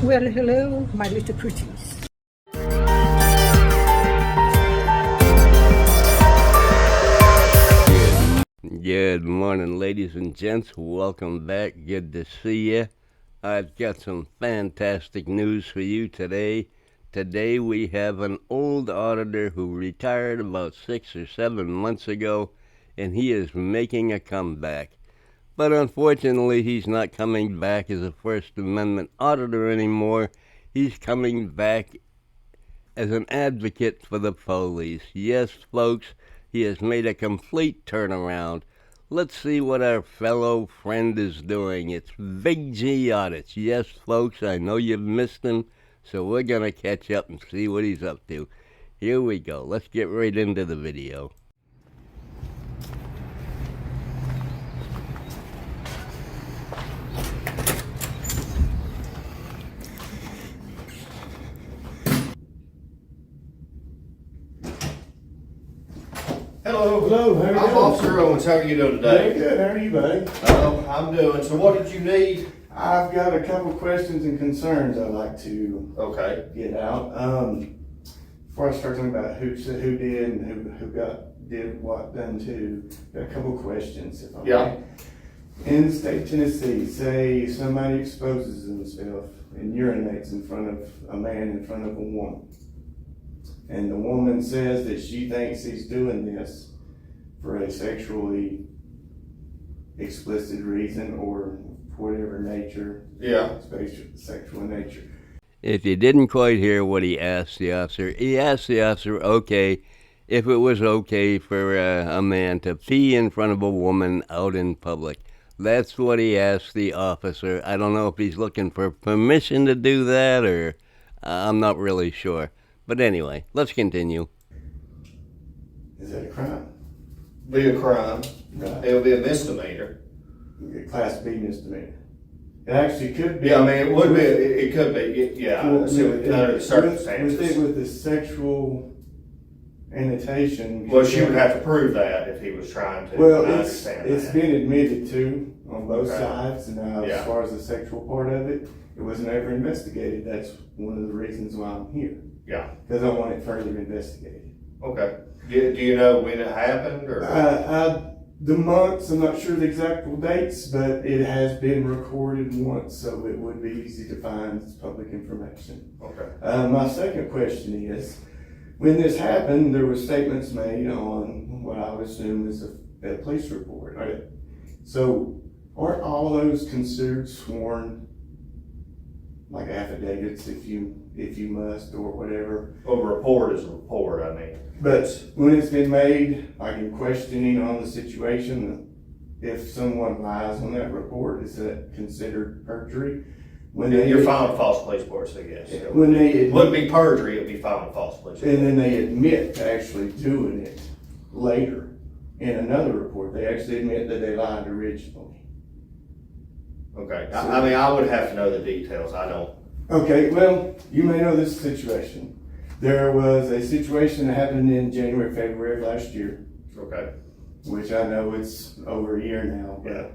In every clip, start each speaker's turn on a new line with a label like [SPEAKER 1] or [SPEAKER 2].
[SPEAKER 1] Well, hello, my little pretties.
[SPEAKER 2] Good morning, ladies and gents. Welcome back. Good to see you. I've got some fantastic news for you today. Today we have an old auditor who retired about 6 or 7 months ago, and he is making a comeback. But unfortunately, he's not coming back as a First Amendment auditor anymore. He's coming back as an advocate for the police. Yes, folks, he has made a complete turnaround. Let's see what our fellow friend is doing. It's Big G Audits. Yes, folks, I know you've missed him, so we're going to catch up and see what he's up to. Here we go. Let's get right into the video.
[SPEAKER 3] Hello, how are you
[SPEAKER 4] I'm
[SPEAKER 3] doing?
[SPEAKER 4] Officer Owens. How are you doing today?
[SPEAKER 3] Very good, how are you, buddy?
[SPEAKER 4] I'm doing. So what did you need?
[SPEAKER 3] I've got a couple questions and concerns I'd like to
[SPEAKER 4] Okay.
[SPEAKER 3] get out. Before I start talking about who did and who did what done to, got a couple questions if I may.
[SPEAKER 4] Yeah.
[SPEAKER 3] In the state of Tennessee, say somebody exposes himself and urinates in front of a man in front of a woman. And the woman says that she thinks he's doing this for a sexually explicit reason or whatever nature,
[SPEAKER 4] Yeah.
[SPEAKER 3] sexual nature.
[SPEAKER 2] If you didn't quite hear what he asked the officer, okay, if it was okay for a man to pee in front of a woman out in public. That's what he asked the officer. I don't know if he's looking for permission to do that or I'm not really sure. But anyway, let's continue.
[SPEAKER 3] Is that a crime?
[SPEAKER 4] Be a crime.
[SPEAKER 3] Right.
[SPEAKER 4] It'll be a misdemeanor.
[SPEAKER 3] Class B misdemeanor. It actually could be.
[SPEAKER 4] Yeah, I mean, it would be. It could be. Yeah.
[SPEAKER 3] Well,
[SPEAKER 4] Under the circumstances.
[SPEAKER 3] With the sexual annotation.
[SPEAKER 4] Well, she would have to prove that if he was trying to.
[SPEAKER 3] Well,
[SPEAKER 4] I
[SPEAKER 3] it's
[SPEAKER 4] understand that.
[SPEAKER 3] been admitted to on both
[SPEAKER 4] Okay.
[SPEAKER 3] sides, and
[SPEAKER 4] Yeah.
[SPEAKER 3] as far as the sexual part of it, it wasn't ever investigated. That's one of the reasons why I'm here,
[SPEAKER 4] Yeah.
[SPEAKER 3] because I want it further investigated.
[SPEAKER 4] Okay. Do you know when it happened or?
[SPEAKER 3] The months, I'm not sure the exact dates, but it has been recorded once, so it would be easy to find. It's public information.
[SPEAKER 4] Okay.
[SPEAKER 3] My second question is, when this happened, there were statements made on what I would assume is a police report. Right? So aren't all those considered sworn, like affidavits, if you must or whatever?
[SPEAKER 4] Well, a report is a report. I mean.
[SPEAKER 3] But when it's been made, like in questioning on the situation, if someone lies on that report, is that considered perjury? When
[SPEAKER 4] You're filing a false police report, so yes.
[SPEAKER 3] When they
[SPEAKER 4] It wouldn't be perjury, it'd be filing a false police report.
[SPEAKER 3] and then they admit to actually doing it later in another report, they actually admit that they lied originally.
[SPEAKER 4] Okay. I mean, I would have to know the details. I don't.
[SPEAKER 3] Okay, well, you may know this situation. There was a situation that happened in January, February of last year,
[SPEAKER 4] Okay.
[SPEAKER 3] which I know it's over a year now, but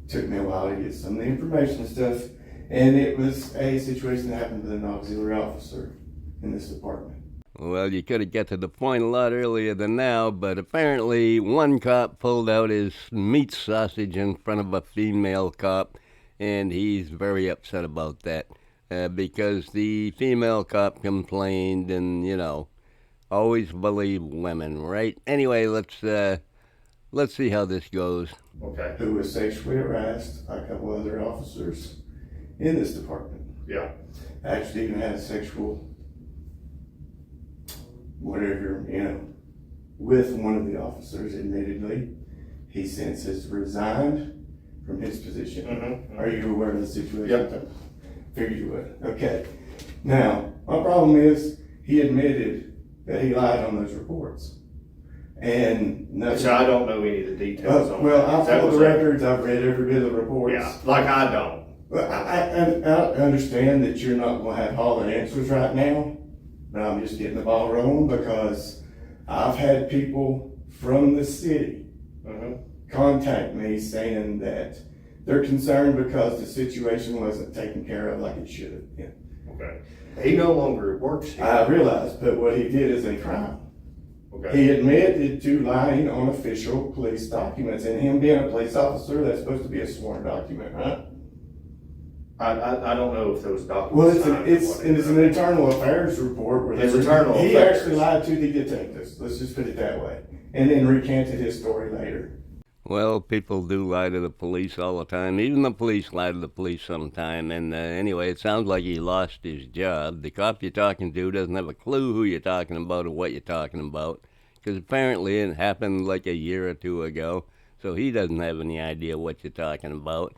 [SPEAKER 3] took me a while to get some of the information and stuff. And it was a situation that happened with an auxiliary officer in this department.
[SPEAKER 2] Well, you could have got to the point a lot earlier than now, but apparently one cop pulled out his meat sausage in front of a female cop, and he's very upset about that. Because the female cop complained and, always believe women, right? Anyway, let's see how this goes.
[SPEAKER 4] Okay.
[SPEAKER 3] Who was sexually harassed by a couple other officers in this department.
[SPEAKER 4] Yeah.
[SPEAKER 3] Actually even had a sexual, whatever, with one of the officers, admittedly. He since has resigned from his position.
[SPEAKER 4] Mm-hmm.
[SPEAKER 3] Are you aware of the situation?
[SPEAKER 4] Yep.
[SPEAKER 3] Figured you would. Okay. Now, my problem is he admitted that he lied on those reports. And nothing.
[SPEAKER 4] So I don't know any of the details on
[SPEAKER 3] Well,
[SPEAKER 4] that.
[SPEAKER 3] I've
[SPEAKER 4] That
[SPEAKER 3] followed
[SPEAKER 4] was
[SPEAKER 3] the
[SPEAKER 4] it.
[SPEAKER 3] records. I've read every bit of the reports.
[SPEAKER 4] Yeah. Like I don't.
[SPEAKER 3] Well, I understand that you're not going to have all the answers right now, but I'm just getting the ball rolling because I've had people from the city
[SPEAKER 4] Mm-hmm.
[SPEAKER 3] contact me saying that They're concerned because the situation wasn't taken care of like it should have been.
[SPEAKER 4] Okay. He no longer works here.
[SPEAKER 3] I realize, but what he did is a crime.
[SPEAKER 4] Okay.
[SPEAKER 3] He admitted to lying on official police documents, and him being a police officer, that's supposed to be a sworn document, right?
[SPEAKER 4] I don't know if those
[SPEAKER 3] Well,
[SPEAKER 4] documents.
[SPEAKER 3] it's an internal affairs report where
[SPEAKER 4] It's internal
[SPEAKER 3] he
[SPEAKER 4] affairs.
[SPEAKER 3] actually lied to the detectives. Let's just put it that way, and then recanted his story later.
[SPEAKER 2] Well, people do lie to the police all the time. Even the police lie to the police sometime. And anyway, it sounds like he lost his job. The cop you're talking to doesn't have a clue who you're talking about or what you're talking about, because apparently it happened like a year or two ago, so he doesn't have any idea what you're talking about.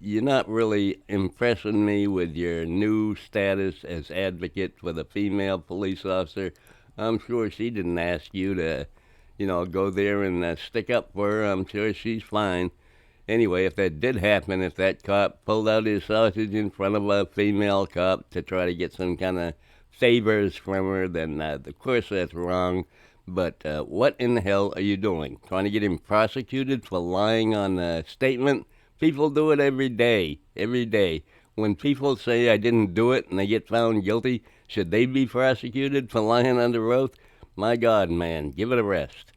[SPEAKER 2] You're not really impressing me with your new status as advocate for the female police officer. I'm sure she didn't ask you to, go there and stick up for her. I'm sure she's fine. Anyway, if that did happen, if that cop pulled out his sausage in front of a female cop to try to get some kind of favors from her, then of course that's wrong. But what in the hell are you doing? Trying to get him prosecuted for lying on a statement? People do it every day. When people say I didn't do it and they get found guilty, should they be prosecuted for lying under oath? My God, man, give it a rest.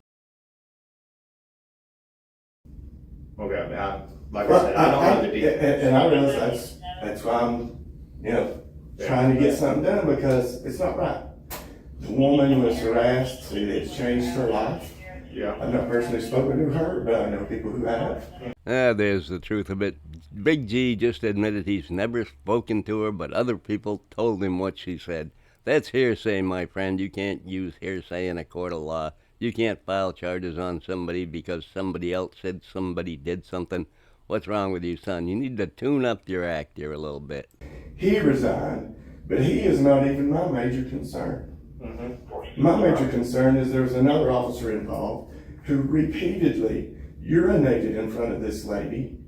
[SPEAKER 4] Okay, like I said, I don't know the details.
[SPEAKER 3] And I realize that's why I'm, trying to get something done, because it's not right. The woman was harassed. It's changed her life.
[SPEAKER 4] Yeah.
[SPEAKER 3] I've not personally spoken to her, but I know people who have.
[SPEAKER 2] There's the truth of it. Big G just admitted he's never spoken to her, but other people told him what she said. That's hearsay, my friend. You can't use hearsay in a court of law. You can't file charges on somebody because somebody else said somebody did something. What's wrong with you, son? You need to tune up your act here a little bit.
[SPEAKER 3] He resigned, but he is not even my major concern.
[SPEAKER 4] Mm-hmm.
[SPEAKER 3] My major concern is there was another officer involved who repeatedly urinated in front of this lady,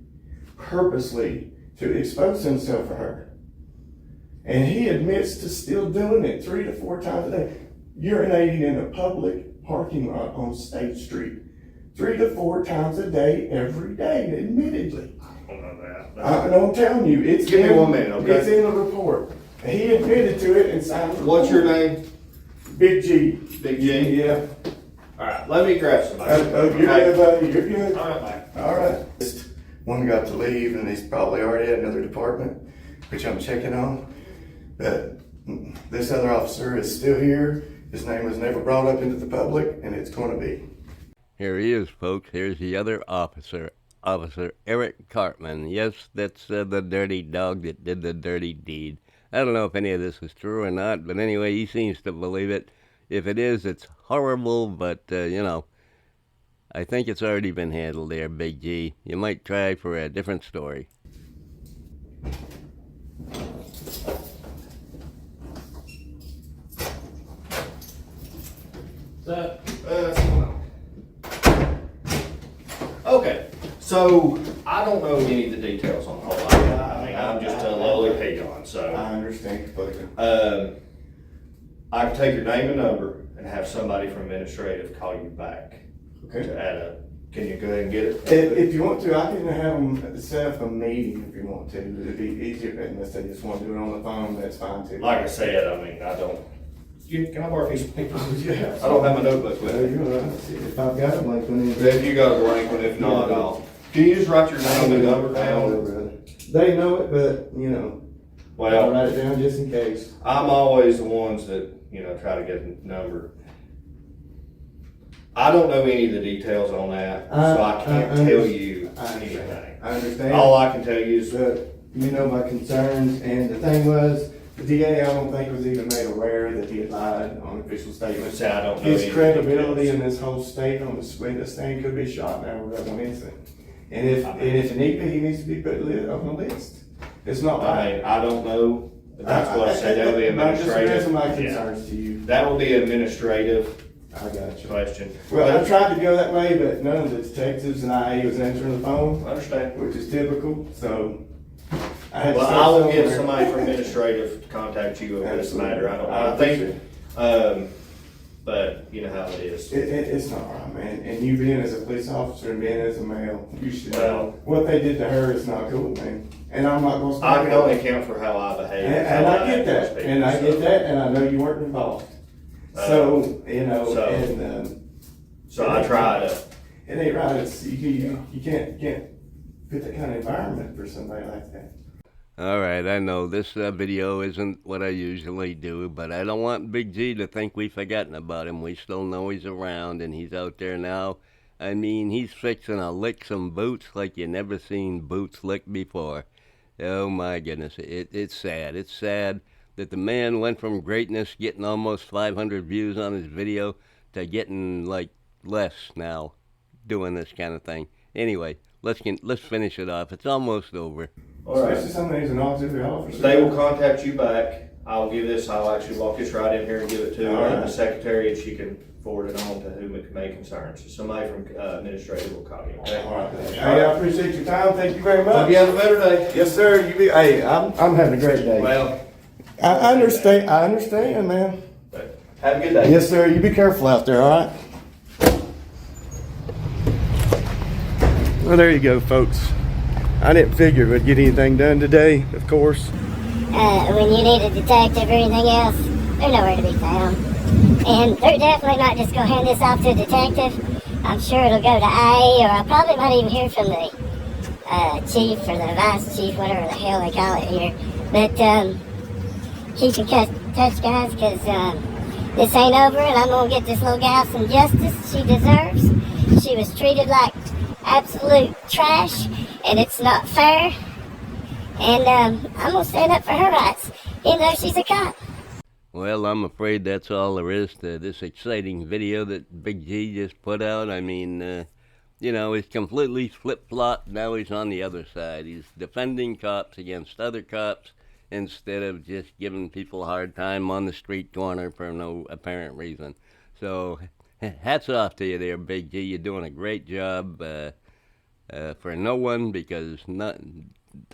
[SPEAKER 3] purposely to expose himself for her. And he admits to still doing it 3 to 4 times a day, urinating in a public parking lot on State Street 3 to 4 times a day, every day, admittedly.
[SPEAKER 4] I don't know that.
[SPEAKER 3] I'm telling you,
[SPEAKER 4] Give me 1 minute, okay?
[SPEAKER 3] It's in the report. He admitted to it and signed the
[SPEAKER 4] What's your
[SPEAKER 3] report.
[SPEAKER 4] name?
[SPEAKER 3] Big G.
[SPEAKER 4] Big G?
[SPEAKER 3] Yeah.
[SPEAKER 4] All right, let me grab somebody.
[SPEAKER 3] You're good, buddy. You're good.
[SPEAKER 4] All right, man.
[SPEAKER 3] All right. One got to leave, and he's probably already at another department, which I'm checking on. But this other officer is still here. His name was never brought up into the public, and it's going to be.
[SPEAKER 2] Here he is, folks. Here's the other officer, Officer Eric Cartman. Yes, that's the dirty dog that did the dirty deed. I don't know if any of this is true or not, but anyway, he seems to believe it. If it is, it's horrible, but, I think it's already been handled there, Big G. You might try for a different story.
[SPEAKER 4] Okay, so I don't know any of the details on the whole lot. I mean, I'm just a lowly peon, so.
[SPEAKER 3] I understand completely.
[SPEAKER 4] I can take your name and number and have somebody from administrative call you back
[SPEAKER 3] Okay.
[SPEAKER 4] to add up. Can you go ahead and get it?
[SPEAKER 3] If you want to, I can have them set up a meeting if you want to. It'd be easier unless they just want to do it on the phone. That's fine too.
[SPEAKER 4] Like I said, I mean, I don't. Can I borrow a piece of paper?
[SPEAKER 3] Yeah.
[SPEAKER 4] I don't have my notebook with
[SPEAKER 3] Well,
[SPEAKER 4] me.
[SPEAKER 3] you're right. See, if I've got a blank one in.
[SPEAKER 4] If you got a blank one, if not, I'll. Can you just write your name and number
[SPEAKER 3] I will,
[SPEAKER 4] down?
[SPEAKER 3] brother. They know it, but I'll
[SPEAKER 4] Well,
[SPEAKER 3] write it down just in case.
[SPEAKER 4] I'm always the ones that, try to get the number. I don't know any of the details on that, so I can't tell you anything.
[SPEAKER 3] I understand.
[SPEAKER 4] All I can tell you is,
[SPEAKER 3] But my concerns, and the thing was, the DA, I don't think was even made aware that he had lied on official statements.
[SPEAKER 4] say I don't know. any
[SPEAKER 3] His
[SPEAKER 4] of the
[SPEAKER 3] credibility
[SPEAKER 4] details.
[SPEAKER 3] in this whole state on this thing could be shot now with that one incident. And if it need be, he needs to be put on the list. It's not
[SPEAKER 4] I
[SPEAKER 3] right.
[SPEAKER 4] mean, I don't know, but that's what I said, that would be
[SPEAKER 3] I'm just
[SPEAKER 4] administrative.
[SPEAKER 3] raising my
[SPEAKER 4] Yeah.
[SPEAKER 3] concerns to you.
[SPEAKER 4] That would be administrative
[SPEAKER 3] I got you.
[SPEAKER 4] question.
[SPEAKER 3] Well, I tried to go that way, but none of the detectives and IA was answering the phone,
[SPEAKER 4] I understand.
[SPEAKER 3] which is typical, so I had to
[SPEAKER 4] Well,
[SPEAKER 3] start
[SPEAKER 4] I will get
[SPEAKER 3] somewhere.
[SPEAKER 4] somebody from administrative to contact you over this
[SPEAKER 3] Absolutely.
[SPEAKER 4] matter. I don't know.
[SPEAKER 3] I
[SPEAKER 4] I think, but you know how it is.
[SPEAKER 3] It's not right, man. And you being as a police officer and being as a male, you should
[SPEAKER 4] Well,
[SPEAKER 3] know what they did to her is not cool, man. And I'm not gonna
[SPEAKER 4] I
[SPEAKER 3] stand
[SPEAKER 4] can
[SPEAKER 3] up.
[SPEAKER 4] only account for how I behave.
[SPEAKER 3] And
[SPEAKER 4] how
[SPEAKER 3] I get
[SPEAKER 4] act
[SPEAKER 3] that,
[SPEAKER 4] with people,
[SPEAKER 3] and I get
[SPEAKER 4] so.
[SPEAKER 3] that, and I know you weren't involved. So, you know,
[SPEAKER 4] so-
[SPEAKER 3] and,
[SPEAKER 4] So I try to,
[SPEAKER 3] it ain't right. It's, you can't put that kind of environment for somebody like that.
[SPEAKER 2] All right, I know this video isn't what I usually do, but I don't want Big G to think we've forgotten about him. We still know he's around, and he's out there now. I mean, he's fixing to lick some boots like you never seen boots licked before. Oh, my goodness. It's sad. It's sad that the man went from greatness, getting almost 500 views on his video, to getting, like, less now, doing this kind of thing. Anyway, let's finish it off. It's almost over.
[SPEAKER 4] all right.
[SPEAKER 3] Especially somebody who's an auxiliary officer.
[SPEAKER 4] They will contact you back. I'll actually walk this right in here and give it to
[SPEAKER 3] All right.
[SPEAKER 4] the secretary, and she can forward it on to whom it may concern. So somebody from administrative will call you, okay?
[SPEAKER 3] All right. Hey, I appreciate your time. Thank you very much.
[SPEAKER 4] Hope you have a better day.
[SPEAKER 3] Yes, sir. You be. Hey, I'm having a great day.
[SPEAKER 4] Well,
[SPEAKER 3] I understand, man.
[SPEAKER 4] have a good day.
[SPEAKER 3] Yes, sir. You be careful out there. All right. Well, there you go, folks. I didn't figure we'd get anything done today, of course.
[SPEAKER 5] When you need a detective or anything else, they're nowhere to be found. And they're definitely not just going to hand this off to a detective. I'm sure it'll go to A, or I probably might even hear from the chief or the vice chief, whatever the hell they call it here. But keep in touch, guys, because this ain't over, and I'm going to get this little gal some justice she deserves. She was treated like absolute trash, and it's not fair. And I'm going to stand up for her rights, even though she's a cop.
[SPEAKER 2] Well, I'm afraid that's all there is to this exciting video that Big G just put out. I mean, you know, he's completely flip-flopped. Now he's on the other side. He's defending cops against other cops instead of just giving people a hard time on the street corner for no apparent reason. So, hats off to you there, Big G. You're doing a great job for no one, because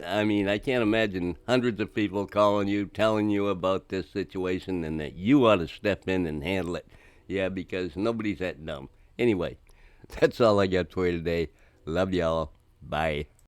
[SPEAKER 2] I mean, I can't imagine hundreds of people calling you, telling you about this situation, and that you ought to step in and handle it. Yeah, because nobody's that dumb. Anyway, that's all I got for you today. Love y'all. Bye.